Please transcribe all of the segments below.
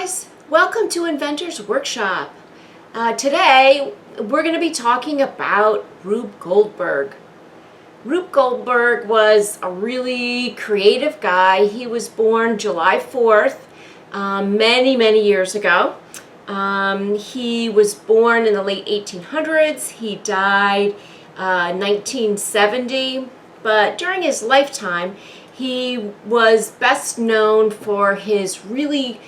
guys, welcome to Inventor's Workshop. Today we're going to be talking about Rube Goldberg. Rube Goldberg was a really creative guy. He was born July 4th, many years ago. He was born in the late 1800s. He died 1970, but during his lifetime he was best known for his really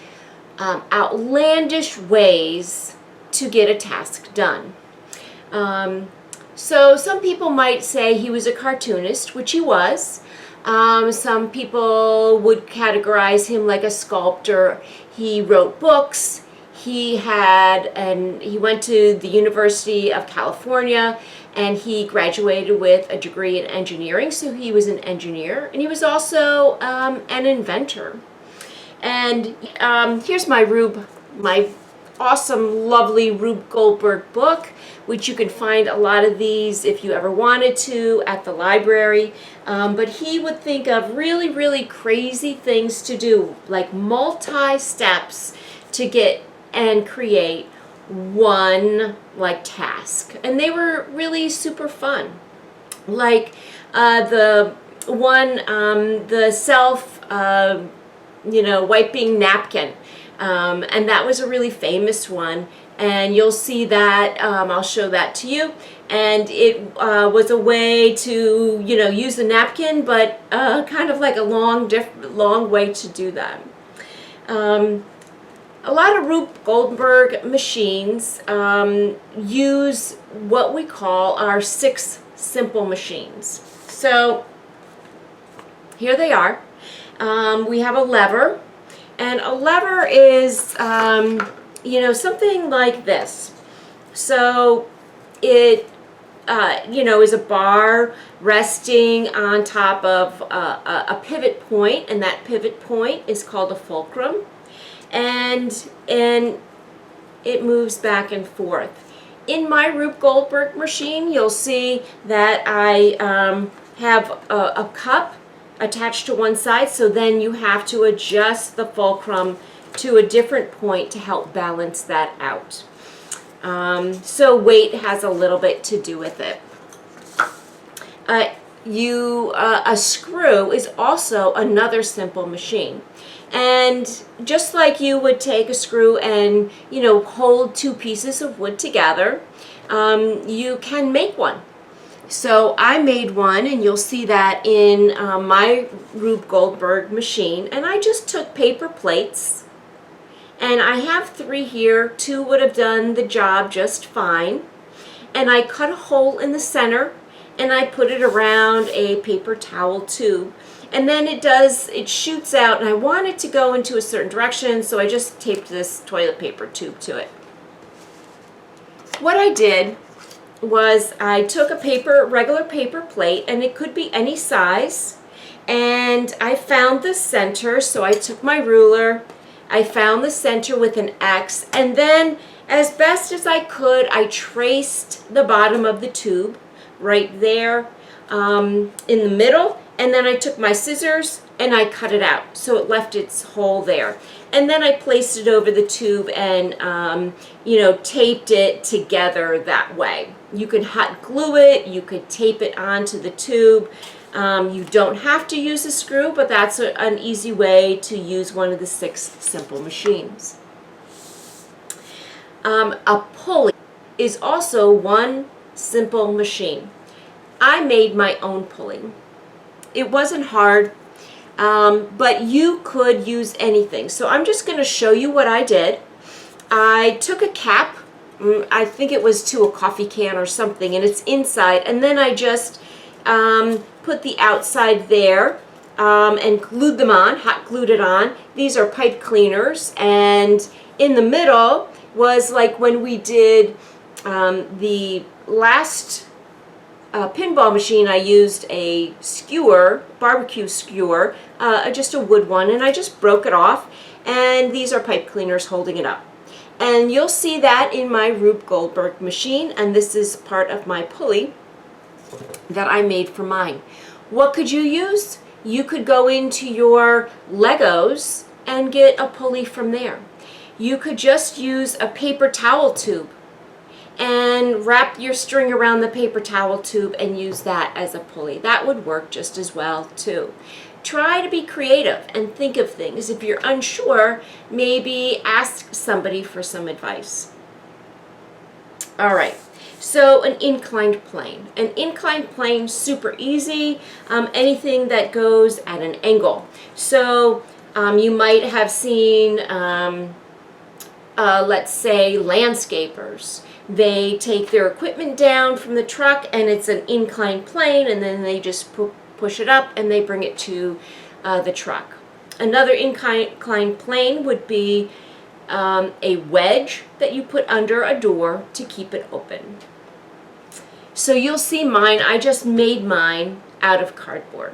outlandish ways to get a task done. So some people might say he was a cartoonist, which he was. Some people would categorize him like a sculptor. He wrote books. He went to the University of California, and he graduated with a degree in engineering, so he was an engineer, and he was also an inventor. And here's my awesome, lovely Rube Goldberg book, which you can find a lot of these if you ever wanted to at the library. But he would think of really crazy things to do, like multi-steps to get and create one task, and they were really super fun. Like the self wiping napkin, and that was a really famous one, and you'll see that. I'll show that to you, and it was a way to use the napkin, but kind of like a long way to do that. A lot of Rube Goldberg machines use what we call our 6 simple machines. So here they are. We have a lever, and a lever is something like this. So it is a bar resting on top of a pivot point, and that pivot point is called a fulcrum. And it moves back and forth. In my Rube Goldberg machine, you'll see that I have a cup attached to one side, so then you have to adjust the fulcrum to a different point to help balance that out. So weight has a little bit to do with it. A screw is also another simple machine. And just like you would take a screw and hold 2 pieces of wood together, you can make one. So I made one, and you'll see that in my Rube Goldberg machine. And I just took paper plates, and I have 3 here. 2 would have done the job just fine. And I cut a hole in the center, and I put it around a paper towel tube. And then it shoots out, and I want it to go into a certain direction, so I just taped this toilet paper tube to it. What I did was I took a regular paper plate, and it could be any size, and I found the center, so I took my ruler, I found the center with an X, and then as best as I could, I traced the bottom of the tube right there in the middle. And then I took my scissors and I cut it out, so it left its hole there. And then I placed it over the tube and taped it together that way. You can hot glue it, you could tape it onto the tube. You don't have to use a screw, but that's an easy way to use one of the 6 simple machines. A pulley is also one simple machine. I made my own pulley. It wasn't hard, but you could use anything. So I'm just going to show you what I did. I took a cap, I think it was to a coffee can or something, and it's inside, and then I just put the outside there and glued them on, hot glued it on. These are pipe cleaners, and in the middle was like when we did the last pinball machine. I used a skewer, barbecue skewer, just a wood one, and I just broke it off, and these are pipe cleaners holding it up. And you'll see that in my Rube Goldberg machine, and this is part of my pulley that I made for mine. What could you use? You could go into your Legos and get a pulley from there. You could just use a paper towel tube and wrap your string around the paper towel tube and use that as a pulley. That would work just as well too. Try to be creative and think of things. If you're unsure, maybe ask somebody for some advice. All right, so an inclined plane. An inclined plane, super easy. Anything that goes at an angle. So you might have seen, let's say, landscapers. They take their equipment down from the truck and it's an inclined plane, and then they just push it up and they bring it to the truck. Another inclined plane would be a wedge that you put under a door to keep it open. So you'll see mine, I just made mine out of cardboard.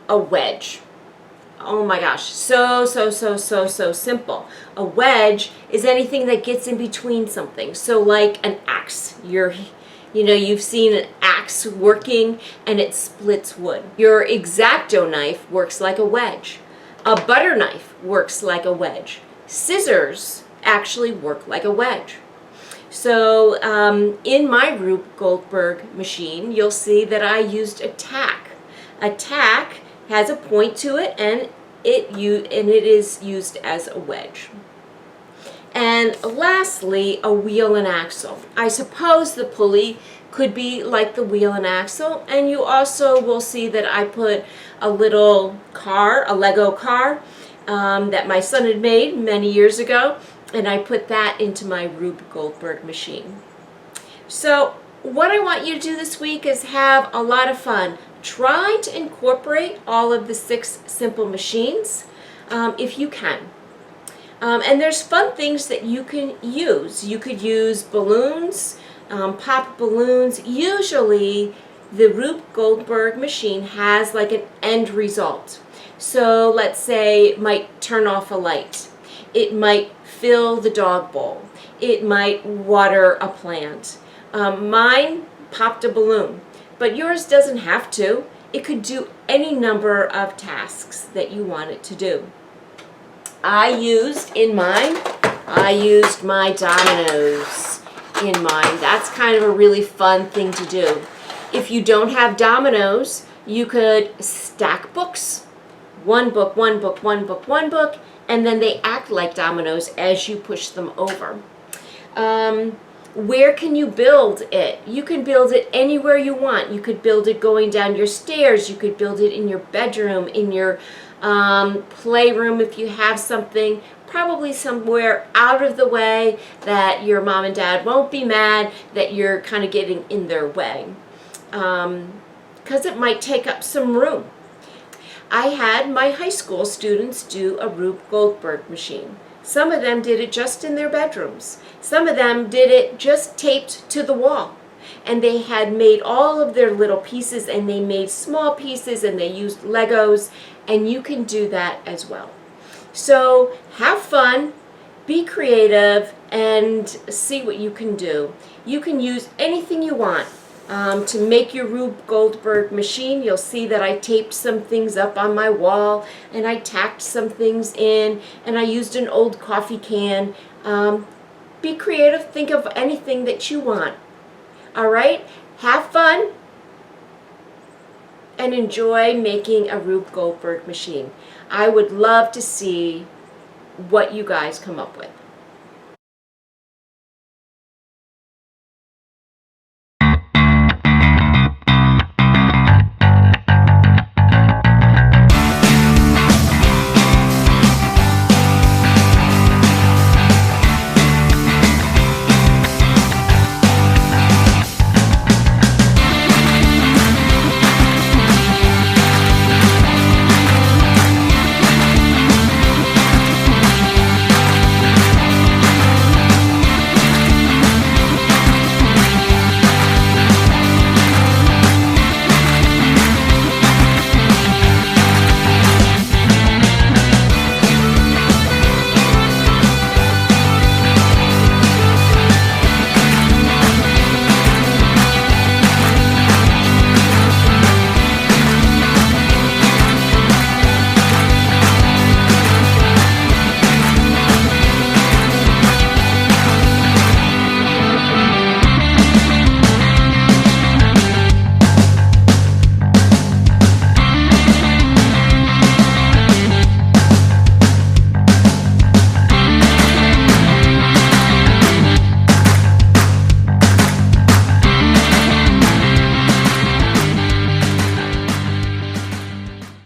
A wedge. Oh my gosh, so simple. A wedge is anything that gets in between something. So like an axe, you've seen an axe working and it splits wood. Your X-Acto knife works like a wedge. A butter knife works like a wedge. Scissors actually work like a wedge. So in my Rube Goldberg machine, you'll see that I used a tack. A tack has a point to it, and it is used as a wedge. And lastly, a wheel and axle. I suppose the pulley could be like the wheel and axle, and you also will see that I put a little car, a Lego car, that my son had made many years ago, and I put that into my Rube Goldberg machine. So what I want you to do this week is have a lot of fun. Try to incorporate all of the 6 simple machines if you can. And there's fun things that you can use. You could use balloons, pop balloons. Usually the Rube Goldberg machine has like an end result. So let's say it might turn off a light. It might fill the dog bowl. It might water a plant. Mine popped a balloon, but yours doesn't have to. It could do any number of tasks that you want it to do. I used my dominoes in mine. That's kind of a really fun thing to do. If you don't have dominoes, you could stack books. One book, one book, one book, one book, and then they act like dominoes as you push them over. Where can you build it? You can build it anywhere you want. You could build it going down your stairs. You could build it in your bedroom, in your playroom if you have something, probably somewhere out of the way that your mom and dad won't be mad that you're kind of getting in their way, because it might take up some room. I had my high school students do a Rube Goldberg machine. Some of them did it just in their bedrooms. Some of them did it just taped to the wall. And they had made all of their little pieces, and they made small pieces, and they used Legos, and you can do that as well. So have fun, be creative, and see what you can do. You can use anything you want. To make your Rube Goldberg machine, you'll see that I taped some things up on my wall, and I tacked some things in, and I used an old coffee can. Be creative, think of anything that you want. All right, have fun, and enjoy making a Rube Goldberg machine. I would love to see what you guys come up with.